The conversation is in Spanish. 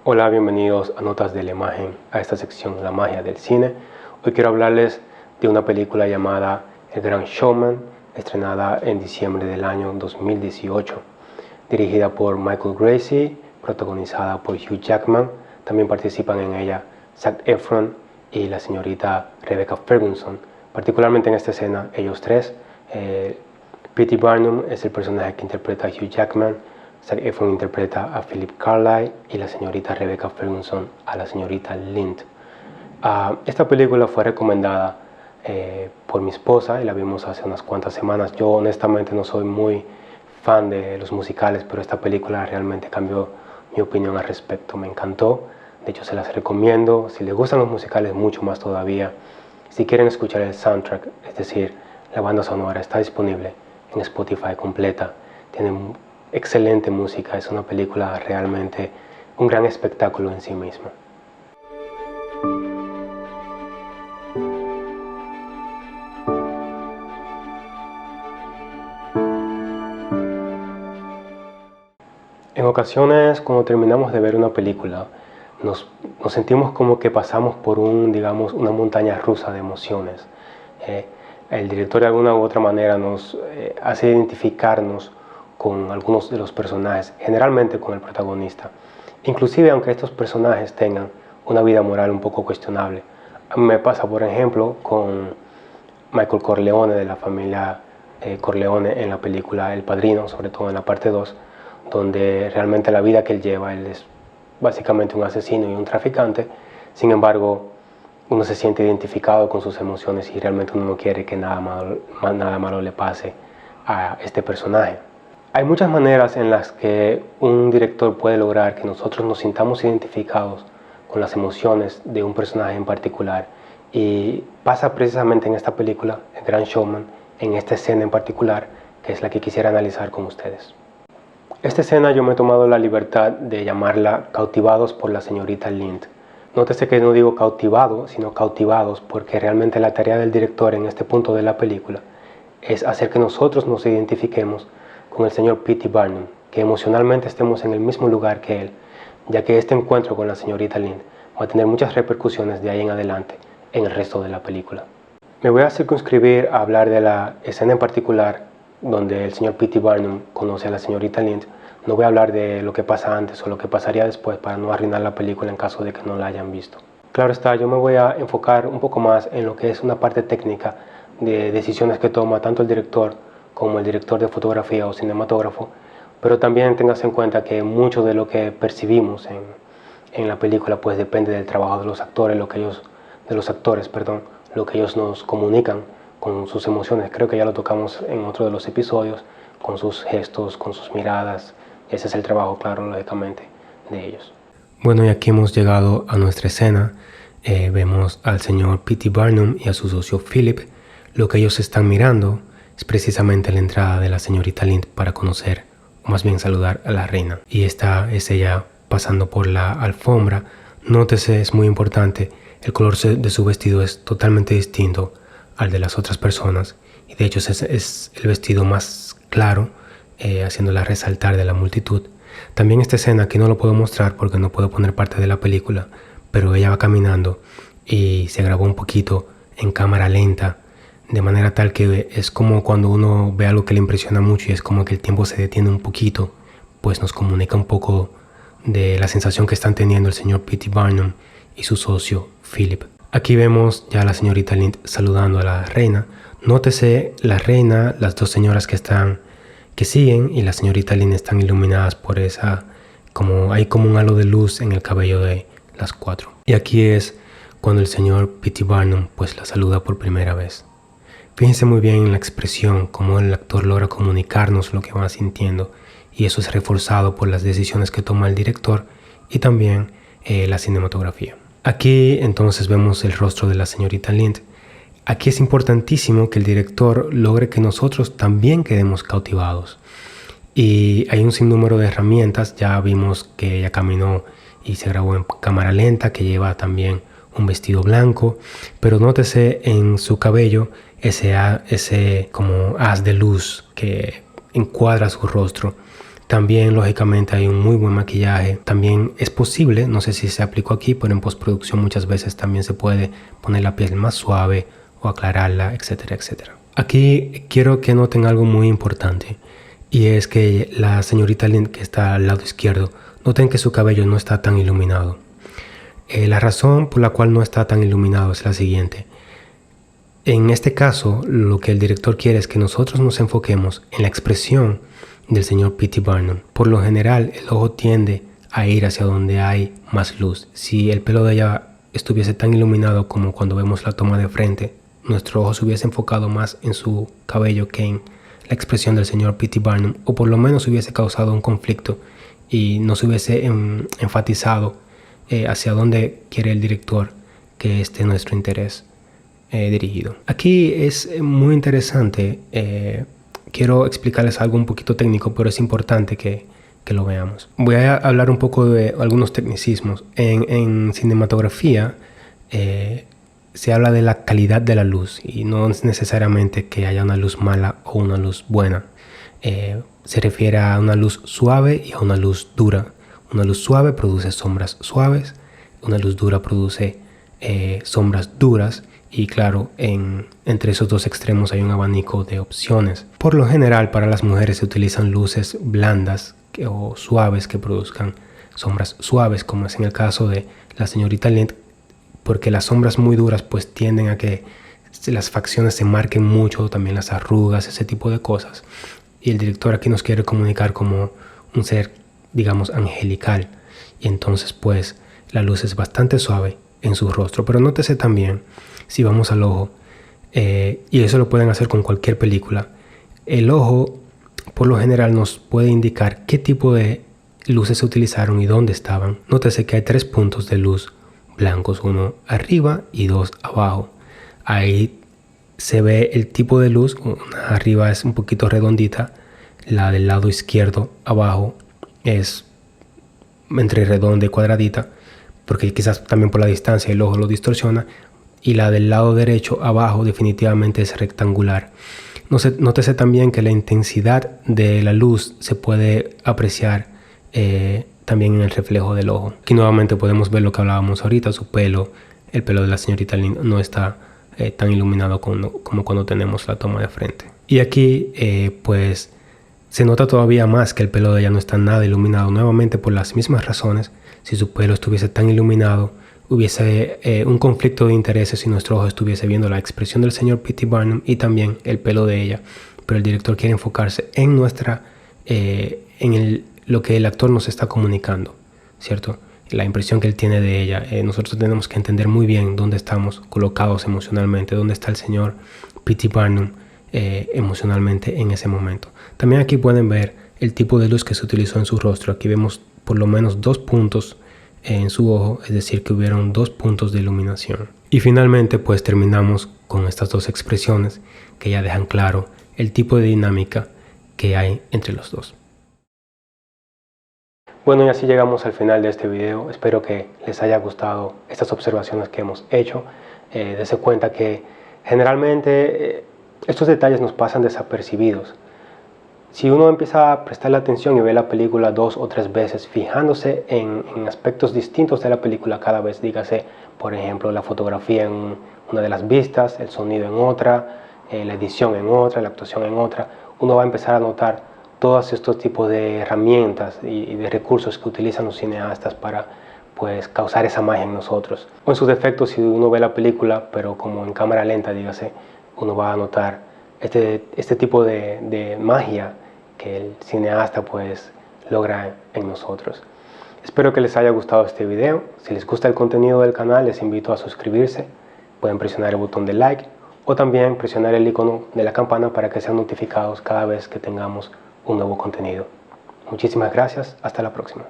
Hola, bienvenidos a Notas de la Imagen, a esta sección La Magia del Cine. Hoy quiero hablarles de una película llamada El Gran Showman, estrenada en diciembre del año 2018, dirigida por Michael Gracey, protagonizada por Hugh Jackman. También participan en ella Zac Efron y la señorita Rebecca Ferguson. Particularmente en esta escena, ellos tres. P.T. Barnum es el personaje que interpreta a Hugh Jackman, Zac Efron interpreta a Philip Carlyle y la señorita Rebecca Ferguson a la señorita Lind. Esta película fue recomendada por mi esposa y la vimos hace unas cuantas semanas. Yo honestamente no soy muy fan de los musicales, pero esta película realmente cambió mi opinión al respecto. Me encantó, de hecho se las recomiendo. Si les gustan los musicales, mucho más todavía. Si quieren escuchar el soundtrack, es decir, la banda sonora, está disponible en Spotify completa. Tiene excelente música, es una película realmente un gran espectáculo en sí misma. En ocasiones, cuando terminamos de ver una película, nos sentimos como que pasamos por una montaña rusa de emociones. El director de alguna u otra manera nos hace identificarnos con algunos de los personajes, generalmente con el protagonista. Inclusive aunque estos personajes tengan una vida moral un poco cuestionable. A mí me pasa, por ejemplo, con Michael Corleone, de la familia Corleone, en la película El Padrino, sobre todo en la parte 2, donde realmente la vida que él lleva, él es básicamente un asesino y un traficante. Sin embargo, uno se siente identificado con sus emociones y realmente uno no quiere que nada malo le pase a este personaje. Hay muchas maneras en las que un director puede lograr que nosotros nos sintamos identificados con las emociones de un personaje en particular, y pasa precisamente en esta película, El Gran Showman, en esta escena en particular, que es la que quisiera analizar con ustedes. Esta escena yo me he tomado la libertad de llamarla Cautivados por la señorita Lind. Nótese que no digo cautivado, sino cautivados, porque realmente la tarea del director en este punto de la película es hacer que nosotros nos identifiquemos con el señor P.T. Barnum, que emocionalmente estemos en el mismo lugar que él, ya que este encuentro con la señorita Lind va a tener muchas repercusiones de ahí en adelante en el resto de la película. Me voy a circunscribir a hablar de la escena en particular donde el señor P.T. Barnum conoce a la señorita Lind. No voy a hablar de lo que pasa antes o lo que pasaría después para no arruinar la película en caso de que no la hayan visto. Claro está, yo me voy a enfocar un poco más en lo que es una parte técnica de decisiones que toma tanto el director como el director de fotografía o cinematógrafo, pero también tengas en cuenta que mucho de lo que percibimos en la película pues depende del trabajo de los actores, lo que ellos nos comunican con sus emociones. Creo que ya lo tocamos en otro de los episodios, con sus gestos, con sus miradas. Ese es el trabajo, claro, lógicamente, de ellos. Bueno, y aquí hemos llegado a nuestra escena. Vemos al señor P.T. Barnum y a su socio Philip. Lo que ellos están mirando es precisamente la entrada de la señorita Lind para conocer, o más bien saludar a la reina. Y esta es ella pasando por la alfombra. Nótese, es muy importante, el color de su vestido es totalmente distinto al de las otras personas. Y de hecho es el vestido más claro, haciéndola resaltar de la multitud. También esta escena, que no lo puedo mostrar porque no puedo poner parte de la película, pero ella va caminando y se grabó un poquito en cámara lenta, de manera tal que es como cuando uno ve algo que le impresiona mucho y es como que el tiempo se detiene un poquito, pues nos comunica un poco de la sensación que están teniendo el señor P.T. Barnum y su socio Philip. Aquí vemos ya a la señorita Lind saludando a la reina. Nótese, la reina, las dos señoras que siguen y la señorita Lind están iluminadas por hay como un halo de luz en el cabello de las cuatro. Y aquí es cuando el señor P.T. Barnum pues la saluda por primera vez. Fíjense muy bien en la expresión, cómo el actor logra comunicarnos lo que va sintiendo, y eso es reforzado por las decisiones que toma el director y también la cinematografía. Aquí entonces vemos el rostro de la señorita Lind. Aquí es importantísimo que el director logre que nosotros también quedemos cautivados. Y hay un sinnúmero de herramientas. Ya vimos que ella caminó y se grabó en cámara lenta, que lleva también un vestido blanco, pero nótese en su cabello ese como haz de luz que encuadra su rostro. También, lógicamente, hay un muy buen maquillaje. También es posible, no sé si se aplicó aquí, pero en postproducción muchas veces también se puede poner la piel más suave o aclararla, etcétera, etcétera. Aquí quiero que noten algo muy importante, y es que la señorita Lind, que está al lado izquierdo, noten que su cabello no está tan iluminado. La razón por la cual no está tan iluminado es la siguiente. En este caso, lo que el director quiere es que nosotros nos enfoquemos en la expresión del señor P.T. Barnum. Por lo general, el ojo tiende a ir hacia donde hay más luz. Si el pelo de ella estuviese tan iluminado como cuando vemos la toma de frente, nuestro ojo se hubiese enfocado más en su cabello que en la expresión del señor P.T. Barnum, o por lo menos hubiese causado un conflicto y no se hubiese enfatizado hacia dónde quiere el director que esté nuestro interés dirigido. Aquí es muy interesante. Quiero explicarles algo un poquito técnico, pero es importante que lo veamos. Voy a hablar un poco de algunos tecnicismos. En cinematografía se habla de la calidad de la luz, y no es necesariamente que haya una luz mala o una luz buena. Se refiere a una luz suave y a una luz dura. Una luz suave produce sombras suaves, una luz dura produce sombras duras, y claro, entre esos dos extremos hay un abanico de opciones. Por lo general, para las mujeres se utilizan luces blandas o suaves que produzcan sombras suaves, como es en el caso de la señorita Lind, porque las sombras muy duras pues tienden a que las facciones se marquen mucho, también las arrugas, ese tipo de cosas. Y el director aquí nos quiere comunicar como un ser, digamos, angelical, y entonces pues la luz es bastante suave en su rostro. Pero nótese también, si vamos al ojo, y eso lo pueden hacer con cualquier película, el ojo por lo general nos puede indicar qué tipo de luces se utilizaron y dónde estaban. Nótese que hay 3 puntos de luz blancos, uno arriba y 2 abajo. Ahí se ve el tipo de luz. Una arriba es un poquito redondita, la del lado izquierdo abajo es entre redonda y cuadradita, porque quizás también por la distancia el ojo lo distorsiona, y la del lado derecho abajo definitivamente es rectangular. Nótese también que la intensidad de la luz se puede apreciar también en el reflejo del ojo. Aquí nuevamente podemos ver lo que hablábamos ahorita, su pelo, el pelo de la señorita Lind no está tan iluminado como cuando tenemos la toma de frente. Y aquí pues se nota todavía más que el pelo de ella no está nada iluminado, nuevamente por las mismas razones. Si su pelo estuviese tan iluminado, hubiese un conflicto de intereses si nuestro ojo estuviese viendo la expresión del señor P.T. Barnum y también el pelo de ella. Pero el director quiere enfocarse en lo que el actor nos está comunicando, ¿cierto? La impresión que él tiene de ella. Nosotros tenemos que entender muy bien dónde estamos colocados emocionalmente, dónde está el señor P.T. Barnum emocionalmente en ese momento. También aquí pueden ver el tipo de luz que se utilizó en su rostro. Aquí vemos por lo menos 2 puntos en su ojo, es decir que hubieron 2 puntos de iluminación. Y finalmente pues terminamos con estas 2 expresiones que ya dejan claro el tipo de dinámica que hay entre los dos. Bueno, y así llegamos al final de este video. Espero que les haya gustado estas observaciones que hemos hecho. Dense cuenta que generalmente estos detalles nos pasan desapercibidos. Si uno empieza a prestarle atención y ve la película 2 o 3 veces, fijándose en aspectos distintos de la película cada vez, dígase, por ejemplo, la fotografía en una de las vistas, el sonido en otra, la edición en otra, la actuación en otra, uno va a empezar a notar todos estos tipos de herramientas y de recursos que utilizan los cineastas para pues causar esa magia en nosotros. O en sus defectos, si uno ve la película pero como en cámara lenta, dígase, uno va a notar este tipo de magia que el cineasta pues logra en nosotros. Espero que les haya gustado este video. Si les gusta el contenido del canal, les invito a suscribirse. Pueden presionar el botón de like o también presionar el icono de la campana para que sean notificados cada vez que tengamos un nuevo contenido. Muchísimas gracias. Hasta la próxima.